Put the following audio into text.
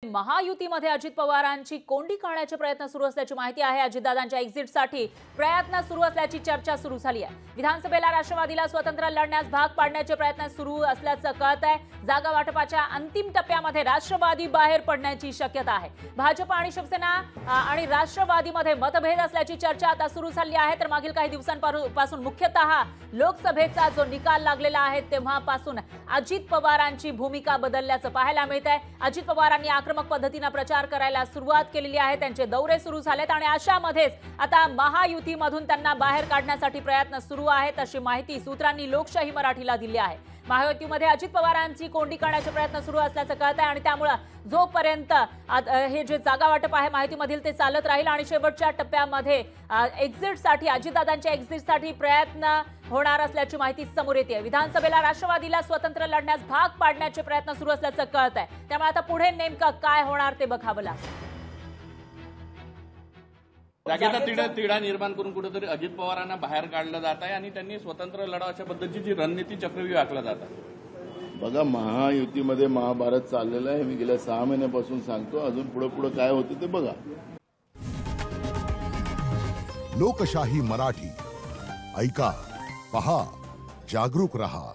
महायुतीमध्ये अजित पवारांची कोंडी काढण्याचे प्रयत्न सुरू असल्याची माहिती आहे। अजितदादांच्या एक्झिटसाठी प्रयत्न सुरू असल्याची चर्चा सुरू झाली आहे। विधानसभेला राष्ट्रवादीला स्वतंत्र लढण्यास भाग पाडण्याचे प्रयत्न सुरू असल्याचं कळत आहे। जागा वाटपाच्या अंतिम टप्प्यामध्ये राष्ट्रवादी बाहेर पडण्याची शक्यता आहे। भाजप आणि शिवसेना आणि राष्ट्रवादीमध्ये मतभेद असल्याची चर्चा आता सुरू झाली आहे। तर मागील काही दिवसांपासून मुख्यतः लोकसभेचा जो निकाल लागलेला आहे तेव्हापासून अजित पवारांची भूमिका बदलल्याचं पाहायला मिळत आहे। अजित पवारांनी आक्रमक पद्धतीने प्रचार करायला सुरुवात केलेली आहे। त्यांचे दौरे सुरू झालेत आणि अशामध्येच आता महायुतीमधून त्यांना बाहेर काढण्यासाठी प्रयत्न सुरू आहेत अशी माहिती सूत्रांनी लोकशाही मराठीला दिली आहे। महायुतीमध्ये अजित पवारांची कोंडी काढण्याचे प्रयत्न सुरू असल्याचं कळत आहे आणि त्यामुळे जोपर्यंत हे जे जागा वाटप आहे महायुतीमधील ते चालत राहील आणि शेवटच्या टप्प्यामध्ये एक्झिटसाठी अजितदादांच्या एक्झिटसाठी प्रयत्न होणार असल्याची माहिती समोर येते। विधानसभेला राष्ट्रवादीला स्वतंत्र लढण्यास भाग पाडण्याचे प्रयत्न सुरू असल्याचं कळत आहे। त्यामुळे आता पुढे नेमकं काय होणार ते बघावं लागेल। जागेचा तिढा निर्माण करून कुठेतरी अजित पवारांना बाहेर काढलं जात आहे आणि त्यांनी स्वतंत्र लढाव अशा पद्धतीची रणनीती चक्रव्यूह आखला जात आहे। बघा, महायुतीमध्ये महाभारत चाललेलं आहे। मी गेल्या 6 महिन्यापासून सांगतो, अजून पुढे काय होतं ते बघा। लोकशाही मराठी ऐका, पहा, जागरूक रहा।